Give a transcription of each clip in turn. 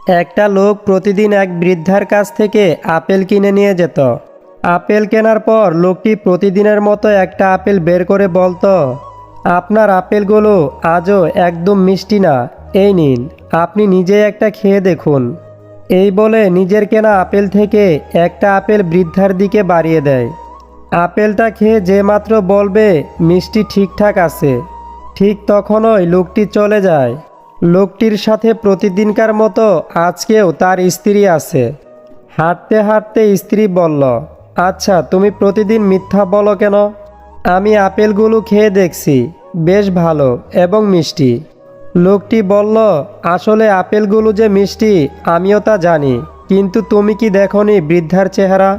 একটা লোক প্রতিদিন এক বৃদ্ধার কাছ থেকে আপেল কিনে নিয়ে যেত। আপেল কেনার পর লোকটি প্রতিদিনের মতো একটা আপেল বের করে বলতো, আপনার আপেলগুলো আজও একদম মিষ্টি না, এই নিন, আপনি নিজেই একটা খেয়ে দেখুন। এই বলে নিজের কেনা আপেল থেকে একটা আপেল বৃদ্ধার দিকে বাড়িয়ে দেয়। আপেলটা খেয়ে যে মাত্র বলবে মিষ্টি ঠিকঠাক আছে, ঠিক তখনই লোকটি চলে যায়। লোকটির সাথে প্রতিদিনকার মতো আজকেও তার স্ত্রী আছে। হাঁটতে হাঁটতে স্ত্রী বলল, আচ্ছা তুমি প্রতিদিন মিথ্যা বলো কেন? আমি আপেলগুলো খেয়ে দেখছি, বেশ ভালো এবং মিষ্টি। লোকটি বলল, আসলে আপেলগুলো যে মিষ্টি আমিও তা জানি, কিন্তু তুমি কি দেখনি বৃদ্ধার চেহারা?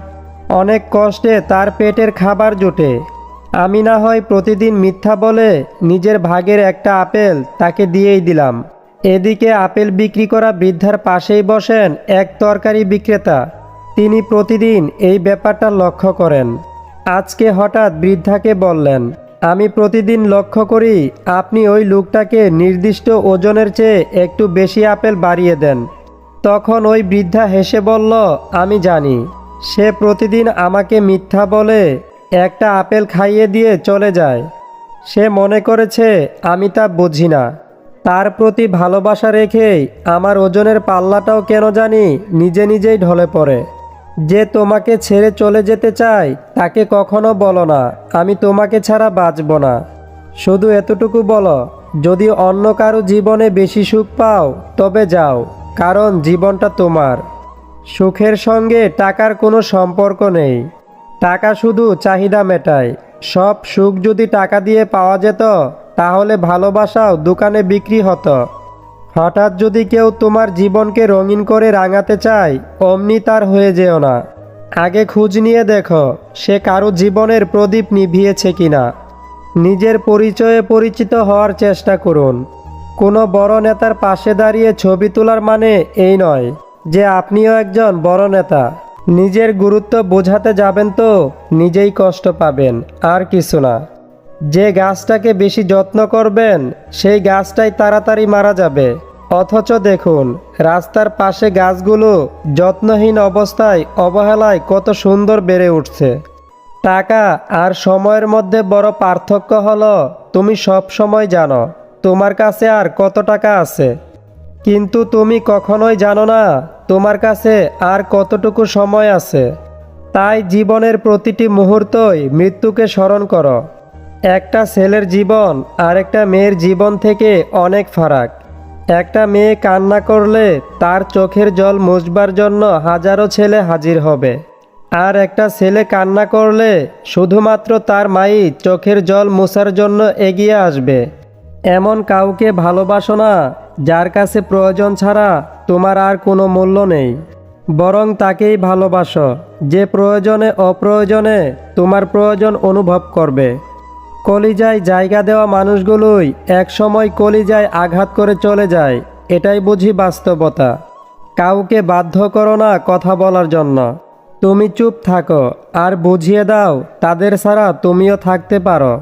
অনেক কষ্টে তার পেটের খাবার জোটে। আমি না হয় প্রতিদিন মিথ্যা বলে নিজের ভাগের একটা আপেল তাকে দিয়েই দিলাম। এদিকে আপেল বিক্রি করা বৃদ্ধার পাশেই বসেন এক তরকারি বিক্রেতা। তিনি প্রতিদিন এই ব্যাপারটা লক্ষ্য করেন। আজকে হঠাৎ বৃদ্ধাকে বললেন, আমি প্রতিদিন লক্ষ্য করি আপনি ওই লোকটাকে নির্দিষ্ট ওজনের চেয়ে একটু বেশি আপেল বাড়িয়ে দেন। তখন ওই বৃদ্ধা হেসে বলল, আমি জানি, সে প্রতিদিন আমাকে মিথ্যা বলে একটা আপেল খাইয়ে দিয়ে চলে যায়। সে মনে করেছে আমি তা বুঝি না। তার প্রতি ভালোবাসা রেখেই আমার ওজনের পাল্লাটাও কেন জানি নিজে নিজেই ঢলে পড়ে। যে তোমাকে ছেড়ে চলে যেতে চায় তাকে কখনো বলো না আমি তোমাকে ছাড়া বাঁচব না। শুধু এতটুকু বলো, যদি অন্য কারো জীবনে বেশি সুখ পাও তবে যাও, কারণ জীবনটা তোমার। সুখের সঙ্গে টাকার কোনো সম্পর্ক নেই। টাকা শুধু চাহিদা মেটায়। সব সুখ যদি টাকা দিয়ে পাওয়া যেত তাহলে ভালোবাসাও দোকানে বিক্রি হতো। হঠাৎ যদি কেউ তোমার জীবনকে রঙিন করে রাঙাতে চায় অমনি তার হয়ে যেও না। আগে খোঁজ নিয়ে দেখো সে কারো জীবনের প্রদীপ নিভিয়েছে কিনা। নিজের পরিচয়ে পরিচিত হওয়ার চেষ্টা করুন। কোনো বড় নেতার পাশে দাঁড়িয়ে ছবি তোলার মানে এই নয় যে আপনিও একজন বড় নেতা। নিজের গুরুত্ব বোঝাতে যাবেন তো নিজেই কষ্ট পাবেন, আর কিছু না। যে গাছটাকে বেশি যত্ন করবেন সেই গাছটাই তাড়াতাড়ি মারা যাবে। অথচ দেখুন রাস্তার পাশে গাছগুলো যত্নহীন অবস্থায় অবহেলায় কত সুন্দর বেড়ে উঠছে। টাকা আর সময়ের মধ্যে বড় পার্থক্য হলো তুমি সব সময় জানো তোমার কাছে আর কত টাকা আছে, কিন্তু তুমি কখনোই জানো না তোমার কাছে আর কতটুকু সময় আছে। তাই জীবনের প্রতিটি মুহূর্তই মৃত্যুকে স্মরণ করো। একটা ছেলের জীবন আর একটা মেয়ের জীবন থেকে অনেক ফারাক। একটা মেয়ে কান্না করলে তার চোখের জল মুছবার জন্য হাজারো ছেলে হাজির হবে, আর একটা ছেলে কান্না করলে শুধুমাত্র তার মাই চোখের জল মোছার জন্য এগিয়ে আসবে। এমন কাউকে ভালোবাসো না যার কাছে প্রয়োজন ছাড়া তোমার আর কোনো মূল্য নেই, বরং তাকেই ভালোবাসো যে প্রয়োজনে অপ্রয়োজনে তোমার প্রয়োজন অনুভব করবে। কলিজায় জায়গা দেওয়া মানুষগুলোই একসময় কলিজায় আঘাত করে চলে যায়, এটাই বুঝি বাস্তবতা। কাউকে বাধ্য করো না কথা বলার জন্য। তুমি চুপ থাকো আর বুঝিয়ে দাও তাদের ছাড়া তুমিও থাকতে পারো।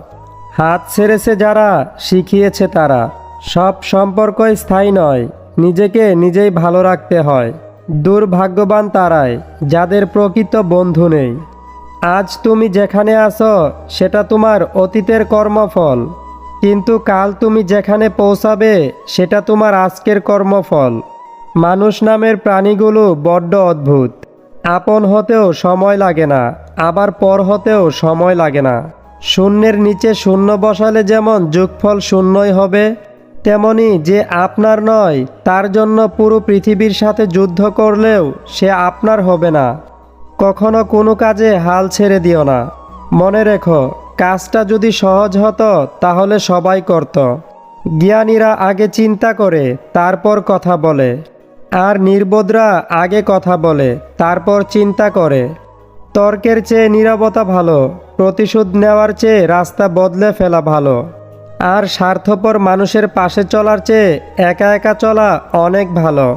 হাত ছেড়েছে যারা শিখিয়েছে তারা। সব সম্পর্কই স্থায়ী নয়, নিজেকে নিজেই ভালো রাখতে হয়। দুর্ভাগ্যবান তারাই যাদের প্রকৃত বন্ধু নেই। আজ তুমি যেখানে আছো সেটা তোমার অতীতের কর্মফল, কিন্তু কাল তুমি যেখানে পৌঁছাবে সেটা তোমার আজকের কর্মফল। মানুষ নামের প্রাণীগুলো বড্ড অদ্ভুত। আপন হতেও সময় লাগে না, আবার পর হতেও সময় লাগে না। শূন্যের নিচে শূন্য বসালে যেমন যোগফল শূন্যই হবে, তেমনি যে আপনার নয় তার জন্য পুরো পৃথিবীর সাথে যুদ্ধ করলেও সে আপনার হবে না। কখনো কোনো কাজে হাল ছেড়ে দিও না। মনে রেখো, কাজটা যদি সহজ হতো তাহলে সবাই করত। জ্ঞানীরা আগে চিন্তা করে তারপর কথা বলে, আর নির্বোধরা আগে কথা বলে তারপর চিন্তা করে। তর্কের চেয়ে নীরবতা ভালো, প্রতিশোধ নেওয়ার চেয়ে রাস্তা বদলে ফেলা ভালো, আর স্বার্থপর মানুষের পাশে চলার চেয়ে একা একা চলা অনেক ভালো।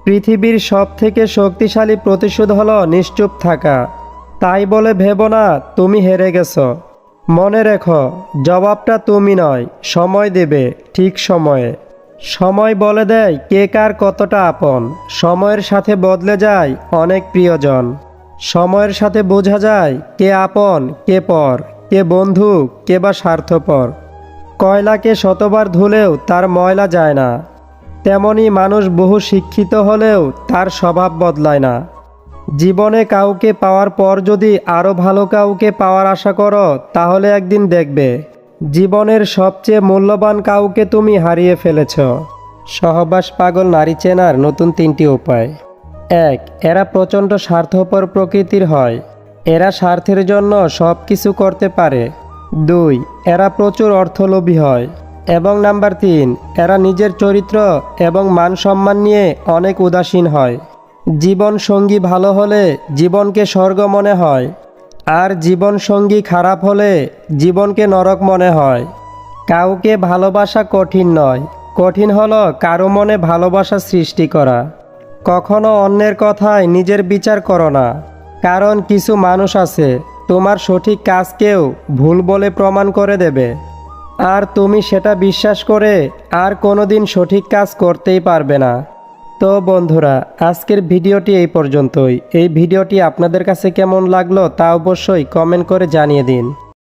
পৃথিবীর সবথেকে শক্তিশালী প্রতিশোধ হলো নিশ্চুপ থাকা। তাই বলে ভেবো না তুমি হেরে গেছো। মনে রেখো, জবাবটা তুমি নয়, সময় দেবে ঠিক সময়ে। সময় বলে দেয় কে কার কতটা আপন। সময়ের সাথে বদলে যায় অনেক প্রিয়জন। সময়ের সাথে বোঝা যায় কে আপন কে পর, কে বন্ধু কে বা স্বার্থপর। কয়লাকে শতবার ধুলেও তার ময়লা যায় না, তেমনি মানুষ বহু শিক্ষিত হলেও তার স্বভাব বদলায় না। জীবনে কাউকে পাওয়ার পর যদি আরও ভালো কাউকে পাওয়ার আশা করো, তাহলে একদিন দেখবে জীবনের সবচেয়ে মূল্যবান কাউকে তুমি হারিয়ে ফেলেছ। সহবাস পাগল নারী চেনার নতুন 3টি উপায়। 1. এরা প্রচণ্ড স্বার্থপর প্রকৃতির হয়। এরা স্বার্থের জন্য সব কিছু করতে পারে। 2. এরা প্রচুর অর্থলোভী হয়। এবং নাম্বার 3, এরা নিজের চরিত্র এবং মান সম্মান নিয়ে অনেক উদাসীন হয়। জীবন সঙ্গী ভালো হলে জীবনকে স্বর্গ মনে হয়, আর জীবন সঙ্গী খারাপ হলে জীবনকে নরক মনে হয়। কাউকে ভালোবাসা কঠিন নয়, কঠিন হলো কারো মনে ভালোবাসা সৃষ্টি করা। কখনো অন্যের কথায় নিজের বিচার করো না, কারণ কিছু মানুষ আছে তোমার সঠিক কাজকেও ভুল বলে প্রমাণ করে দেবে, আর তুমি সেটা বিশ্বাস করে আর কোনোদিন সঠিক কাজ করতেই পারবে না। তো বন্ধুরা, আজকের ভিডিওটি এই পর্যন্তই। এই ভিডিওটি আপনাদের কাছে কেমন লাগলো তা অবশ্যই কমেন্ট করে জানিয়ে দিন।